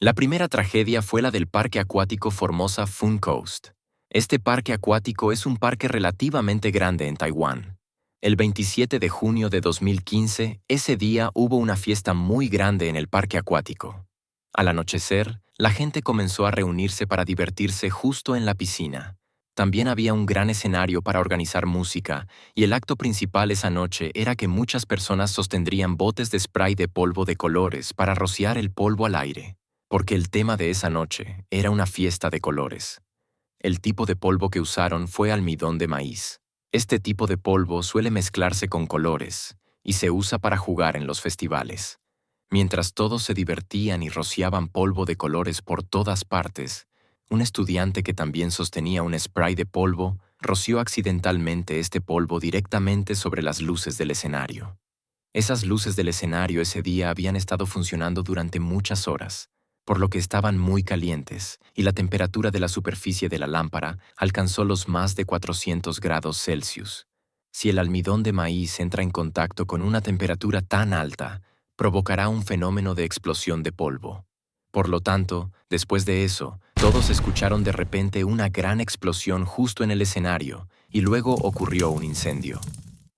La primera tragedia fue la del Parque Acuático Formosa Fun Coast. Este parque acuático es un parque relativamente grande en Taiwán. El 27 de junio de 2015, ese día hubo una fiesta muy grande en el parque acuático. Al anochecer, la gente comenzó a reunirse para divertirse justo en la piscina. También había un gran escenario para organizar música, y el acto principal esa noche era que muchas personas sostendrían botes de spray de polvo de colores para rociar el polvo al aire, porque el tema de esa noche era una fiesta de colores. El tipo de polvo que usaron fue almidón de maíz. Este tipo de polvo suele mezclarse con colores y se usa para jugar en los festivales. Mientras todos se divertían y rociaban polvo de colores por todas partes, un estudiante que también sostenía un spray de polvo roció accidentalmente este polvo directamente sobre las luces del escenario. Esas luces del escenario ese día habían estado funcionando durante muchas horas, por lo que estaban muy calientes, y la temperatura de la superficie de la lámpara alcanzó los más de 400 grados Celsius. Si el almidón de maíz entra en contacto con una temperatura tan alta, provocará un fenómeno de explosión de polvo. Por lo tanto, después de eso, todos escucharon de repente una gran explosión justo en el escenario, y luego ocurrió un incendio.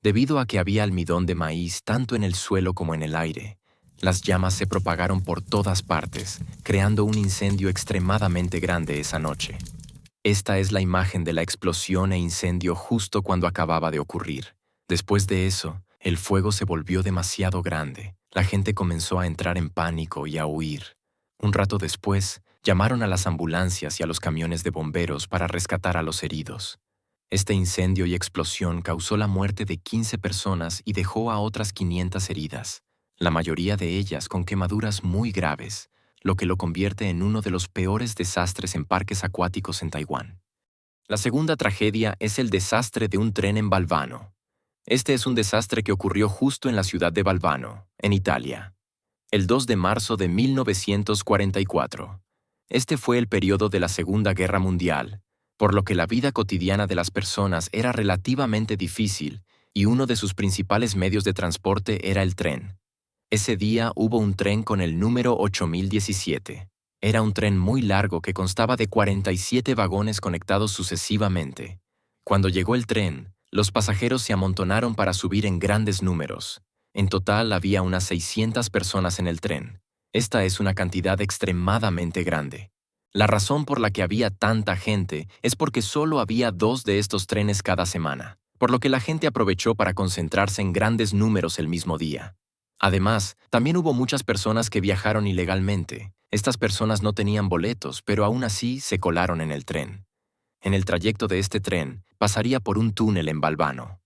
Debido a que había almidón de maíz tanto en el suelo como en el aire, las llamas se propagaron por todas partes, creando un incendio extremadamente grande esa noche. Esta es la imagen de la explosión e incendio justo cuando acababa de ocurrir. Después de eso, el fuego se volvió demasiado grande. La gente comenzó a entrar en pánico y a huir. Un rato después, llamaron a las ambulancias y a los camiones de bomberos para rescatar a los heridos. Este incendio y explosión causó la muerte de 15 personas y dejó a otras 500 heridas, la mayoría de ellas con quemaduras muy graves, lo que lo convierte en uno de los peores desastres en parques acuáticos en Taiwán. La segunda tragedia es el desastre de un tren en Valvano. Este es un desastre que ocurrió justo en la ciudad de Valvano, en Italia, el 2 de marzo de 1944. Este fue el periodo de la Segunda Guerra Mundial, por lo que la vida cotidiana de las personas era relativamente difícil y uno de sus principales medios de transporte era el tren. Ese día hubo un tren con el número 8017. Era un tren muy largo que constaba de 47 vagones conectados sucesivamente. Cuando llegó el tren, los pasajeros se amontonaron para subir en grandes números. En total había unas 600 personas en el tren. Esta es una cantidad extremadamente grande. La razón por la que había tanta gente es porque solo había 2 de estos trenes cada semana, por lo que la gente aprovechó para concentrarse en grandes números el mismo día. Además, también hubo muchas personas que viajaron ilegalmente. Estas personas no tenían boletos, pero aún así se colaron en el tren. En el trayecto de este tren, pasaría por un túnel en Valvano.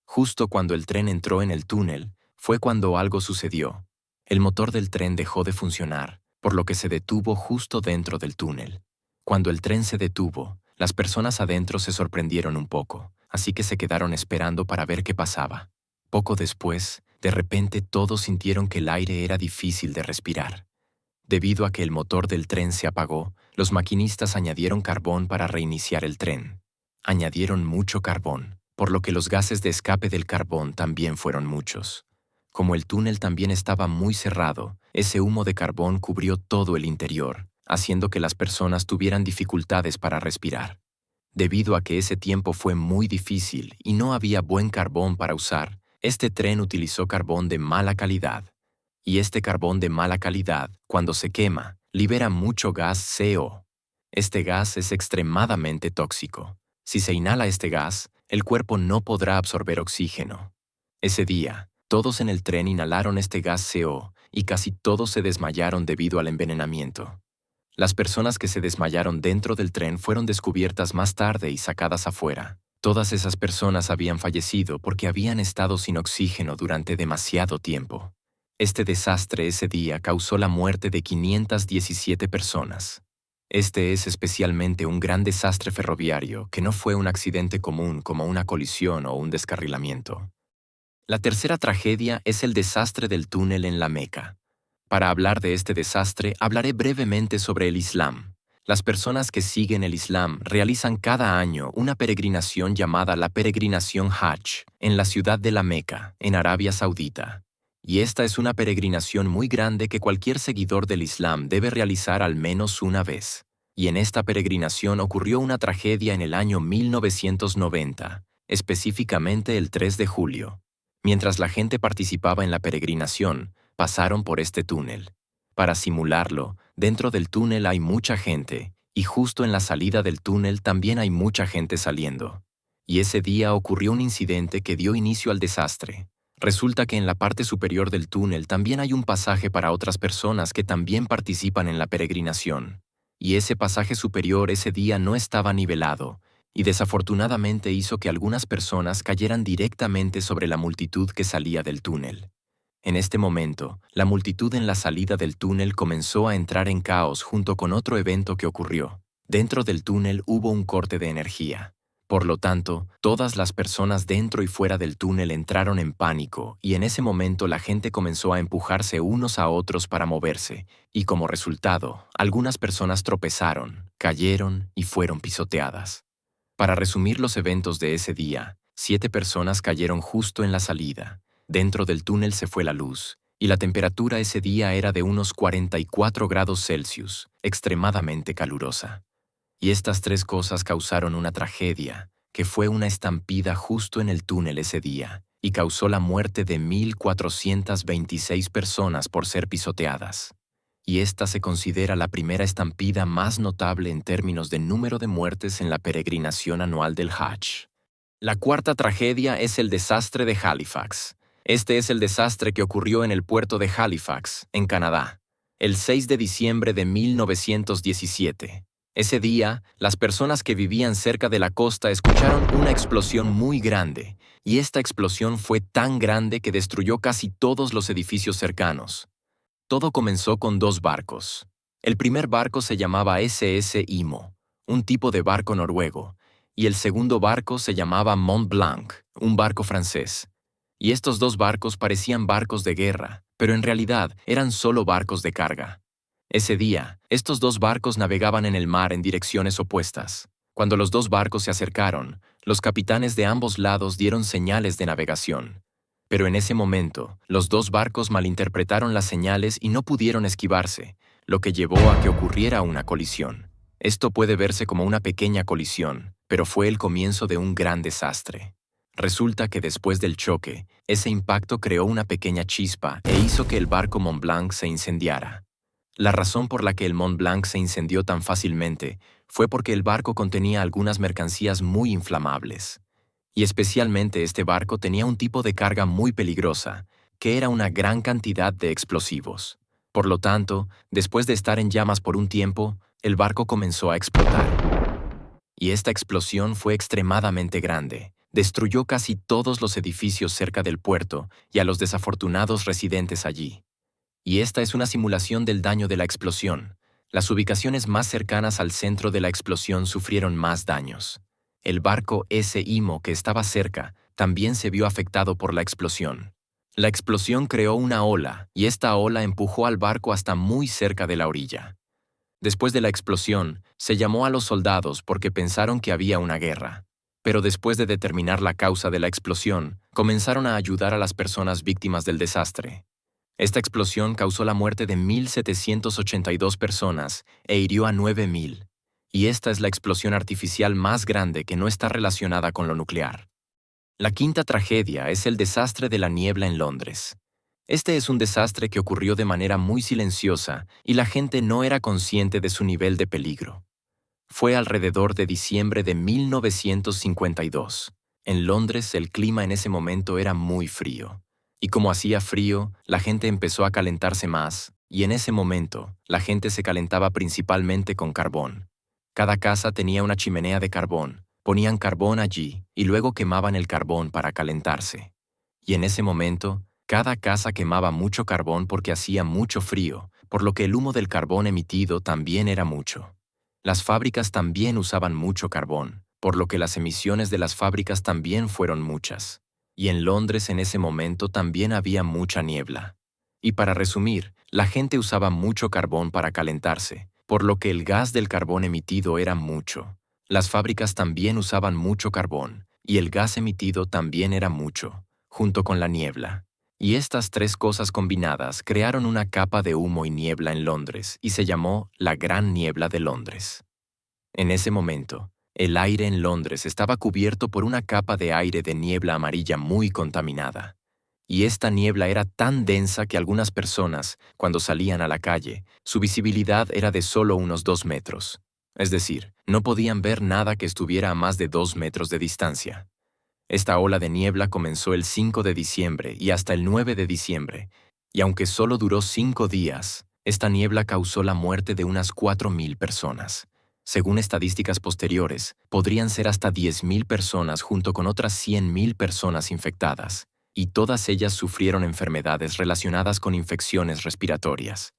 Justo cuando el tren entró en el túnel, fue cuando algo sucedió. El motor del tren dejó de funcionar, por lo que se detuvo justo dentro del túnel. Cuando el tren se detuvo, las personas adentro se sorprendieron un poco, así que se quedaron esperando para ver qué pasaba. Poco después, de repente todos sintieron que el aire era difícil de respirar. Debido a que el motor del tren se apagó, los maquinistas añadieron carbón para reiniciar el tren. Añadieron mucho carbón, por lo que los gases de escape del carbón también fueron muchos. Como el túnel también estaba muy cerrado, ese humo de carbón cubrió todo el interior, haciendo que las personas tuvieran dificultades para respirar. Debido a que ese tiempo fue muy difícil y no había buen carbón para usar, este tren utilizó carbón de mala calidad. Y este carbón de mala calidad, cuando se quema, libera mucho gas CO. Este gas es extremadamente tóxico. Si se inhala este gas, el cuerpo no podrá absorber oxígeno. Ese día, todos en el tren inhalaron este gas CO y casi todos se desmayaron debido al envenenamiento. Las personas que se desmayaron dentro del tren fueron descubiertas más tarde y sacadas afuera. Todas esas personas habían fallecido porque habían estado sin oxígeno durante demasiado tiempo. Este desastre ese día causó la muerte de 517 personas. Este es especialmente un gran desastre ferroviario que no fue un accidente común como una colisión o un descarrilamiento. La tercera tragedia es el desastre del túnel en la Meca. Para hablar de este desastre, hablaré brevemente sobre el Islam. Las personas que siguen el Islam realizan cada año una peregrinación llamada la peregrinación Hajj en la ciudad de la Meca, en Arabia Saudita. y esta es una peregrinación muy grande que cualquier seguidor del Islam debe realizar al menos una vez. Y en esta peregrinación ocurrió una tragedia en el año 1990, específicamente el 3 de julio. Mientras la gente participaba en la peregrinación, pasaron por este túnel. Para simularlo, dentro del túnel hay mucha gente, y justo en la salida del túnel también hay mucha gente saliendo. Y ese día ocurrió un incidente que dio inicio al desastre. Resulta que en la parte superior del túnel también hay un pasaje para otras personas que también participan en la peregrinación. Y ese pasaje superior ese día no estaba nivelado, y desafortunadamente hizo que algunas personas cayeran directamente sobre la multitud que salía del túnel. En este momento, la multitud en la salida del túnel comenzó a entrar en caos junto con otro evento que ocurrió. Dentro del túnel hubo un corte de energía. Por lo tanto, todas las personas dentro y fuera del túnel entraron en pánico y en ese momento la gente comenzó a empujarse unos a otros para moverse, y como resultado, algunas personas tropezaron, cayeron y fueron pisoteadas. Para resumir los eventos de ese día, 7 personas cayeron justo en la salida. Dentro del túnel se fue la luz, y la temperatura ese día era de unos 44 grados Celsius, extremadamente calurosa. Y estas 3 cosas causaron una tragedia, que fue una estampida justo en el túnel ese día, y causó la muerte de 1.426 personas por ser pisoteadas. Y esta se considera la primera estampida más notable en términos de número de muertes en la peregrinación anual del Hajj. La cuarta tragedia es el desastre de Halifax. Este es el desastre que ocurrió en el puerto de Halifax, en Canadá, el 6 de diciembre de 1917. Ese día, las personas que vivían cerca de la costa escucharon una explosión muy grande, y esta explosión fue tan grande que destruyó casi todos los edificios cercanos. Todo comenzó con 2 barcos. El primer barco se llamaba SS Imo, un tipo de barco noruego, y el segundo barco se llamaba Mont Blanc, un barco francés. Y estos 2 barcos parecían barcos de guerra, pero en realidad eran solo barcos de carga. Ese día, estos 2 barcos navegaban en el mar en direcciones opuestas. Cuando los 2 barcos se acercaron, los capitanes de ambos lados dieron señales de navegación. Pero en ese momento, los 2 barcos malinterpretaron las señales y no pudieron esquivarse, lo que llevó a que ocurriera una colisión. Esto puede verse como una pequeña colisión, pero fue el comienzo de un gran desastre. Resulta que después del choque, ese impacto creó una pequeña chispa e hizo que el barco Mont Blanc se incendiara. La razón por la que el Mont Blanc se incendió tan fácilmente fue porque el barco contenía algunas mercancías muy inflamables. Y especialmente este barco tenía un tipo de carga muy peligrosa, que era una gran cantidad de explosivos. Por lo tanto, después de estar en llamas por un tiempo, el barco comenzó a explotar. Y esta explosión fue extremadamente grande. Destruyó casi todos los edificios cerca del puerto y a los desafortunados residentes allí. Y esta es una simulación del daño de la explosión. Las ubicaciones más cercanas al centro de la explosión sufrieron más daños. El barco S. Imo, que estaba cerca, también se vio afectado por la explosión. La explosión creó una ola, y esta ola empujó al barco hasta muy cerca de la orilla. Después de la explosión, se llamó a los soldados porque pensaron que había una guerra. Pero después de determinar la causa de la explosión, comenzaron a ayudar a las personas víctimas del desastre. Esta explosión causó la muerte de 1.782 personas e hirió a 9.000. Y esta es la explosión artificial más grande que no está relacionada con lo nuclear. La quinta tragedia es el desastre de la niebla en Londres. Este es un desastre que ocurrió de manera muy silenciosa y la gente no era consciente de su nivel de peligro. Fue alrededor de diciembre de 1952. En Londres el clima en ese momento era muy frío. Y como hacía frío, la gente empezó a calentarse más, y en ese momento, la gente se calentaba principalmente con carbón. Cada casa tenía una chimenea de carbón, ponían carbón allí y luego quemaban el carbón para calentarse. Y en ese momento, cada casa quemaba mucho carbón porque hacía mucho frío, por lo que el humo del carbón emitido también era mucho. Las fábricas también usaban mucho carbón, por lo que las emisiones de las fábricas también fueron muchas. Y en Londres en ese momento también había mucha niebla. Y para resumir, la gente usaba mucho carbón para calentarse, por lo que el gas del carbón emitido era mucho. Las fábricas también usaban mucho carbón, y el gas emitido también era mucho, junto con la niebla. Y estas tres cosas combinadas crearon una capa de humo y niebla en Londres y se llamó la Gran Niebla de Londres. En ese momento, el aire en Londres estaba cubierto por una capa de aire de niebla amarilla muy contaminada. Y esta niebla era tan densa que algunas personas, cuando salían a la calle, su visibilidad era de solo unos 2 metros. Es decir, no podían ver nada que estuviera a más de 2 metros de distancia. Esta ola de niebla comenzó el 5 de diciembre y hasta el 9 de diciembre, y aunque solo duró 5 días, esta niebla causó la muerte de unas 4.000 personas. Según estadísticas posteriores, podrían ser hasta 10.000 personas junto con otras 100.000 personas infectadas, y todas ellas sufrieron enfermedades relacionadas con infecciones respiratorias.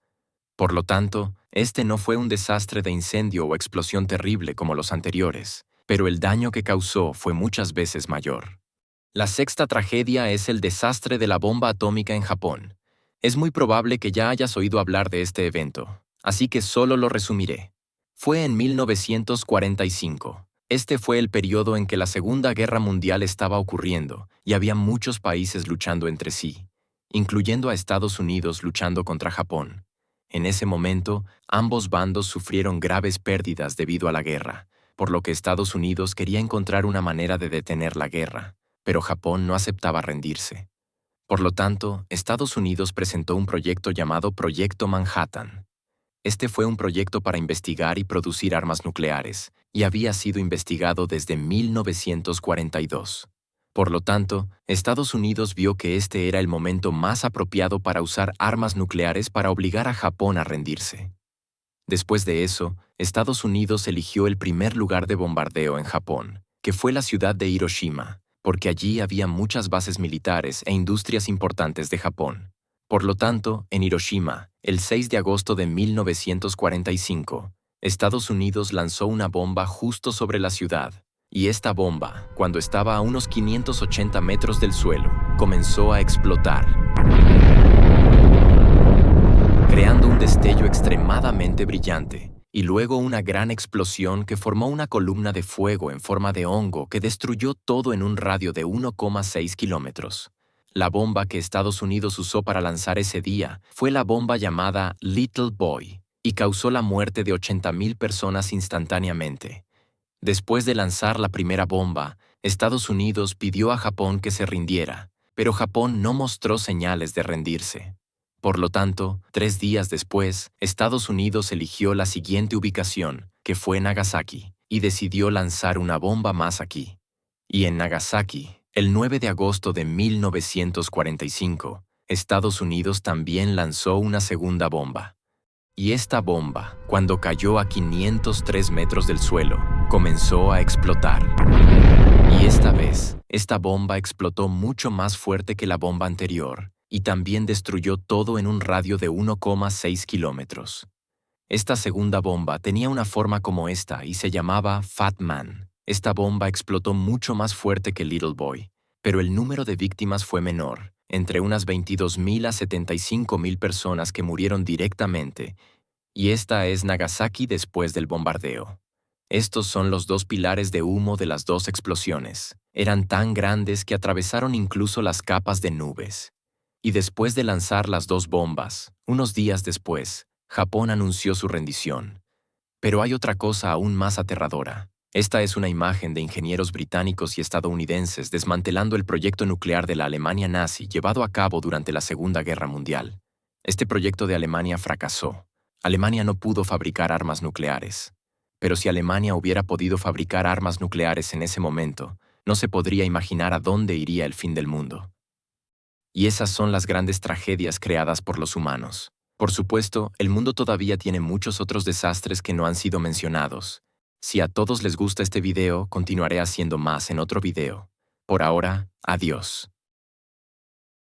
Por lo tanto, este no fue un desastre de incendio o explosión terrible como los anteriores, pero el daño que causó fue muchas veces mayor. La sexta tragedia es el desastre de la bomba atómica en Japón. Es muy probable que ya hayas oído hablar de este evento, así que solo lo resumiré. Fue en 1945. Este fue el periodo en que la Segunda Guerra Mundial estaba ocurriendo y había muchos países luchando entre sí, incluyendo a Estados Unidos luchando contra Japón. En ese momento, ambos bandos sufrieron graves pérdidas debido a la guerra, por lo que Estados Unidos quería encontrar una manera de detener la guerra, pero Japón no aceptaba rendirse. Por lo tanto, Estados Unidos presentó un proyecto llamado Proyecto Manhattan. Este fue un proyecto para investigar y producir armas nucleares, y había sido investigado desde 1942. Por lo tanto, Estados Unidos vio que este era el momento más apropiado para usar armas nucleares para obligar a Japón a rendirse. Después de eso, Estados Unidos eligió el primer lugar de bombardeo en Japón, que fue la ciudad de Hiroshima, porque allí había muchas bases militares e industrias importantes de Japón. Por lo tanto, en Hiroshima, el 6 de agosto de 1945, Estados Unidos lanzó una bomba justo sobre la ciudad, y esta bomba, cuando estaba a unos 580 metros del suelo, comenzó a explotar, creando un destello extremadamente brillante, y luego una gran explosión que formó una columna de fuego en forma de hongo que destruyó todo en un radio de 1,6 kilómetros. La bomba que Estados Unidos usó para lanzar ese día fue la bomba llamada Little Boy, y causó la muerte de 80.000 personas instantáneamente. Después de lanzar la primera bomba, Estados Unidos pidió a Japón que se rindiera, pero Japón no mostró señales de rendirse. Por lo tanto, 3 días después, Estados Unidos eligió la siguiente ubicación, que fue Nagasaki, y decidió lanzar una bomba más aquí. Y en Nagasaki, el 9 de agosto de 1945, Estados Unidos también lanzó una segunda bomba. Y esta bomba, cuando cayó a 503 metros del suelo, comenzó a explotar. Y esta vez, esta bomba explotó mucho más fuerte que la bomba anterior, y también destruyó todo en un radio de 1,6 kilómetros. Esta segunda bomba tenía una forma como esta y se llamaba Fat Man. Esta bomba explotó mucho más fuerte que Little Boy, pero el número de víctimas fue menor, entre unas 22.000 a 75.000 personas que murieron directamente, y esta es Nagasaki después del bombardeo. Estos son los dos pilares de humo de las dos explosiones. Eran tan grandes que atravesaron incluso las capas de nubes. Y después de lanzar las dos bombas, unos días después, Japón anunció su rendición. Pero hay otra cosa aún más aterradora. Esta es una imagen de ingenieros británicos y estadounidenses desmantelando el proyecto nuclear de la Alemania nazi llevado a cabo durante la Segunda Guerra Mundial. Este proyecto de Alemania fracasó. Alemania no pudo fabricar armas nucleares. Pero si Alemania hubiera podido fabricar armas nucleares en ese momento, no se podría imaginar a dónde iría el fin del mundo. Y esas son las grandes tragedias creadas por los humanos. Por supuesto, el mundo todavía tiene muchos otros desastres que no han sido mencionados. Si a todos les gusta este video, continuaré haciendo más en otro video. Por ahora, adiós.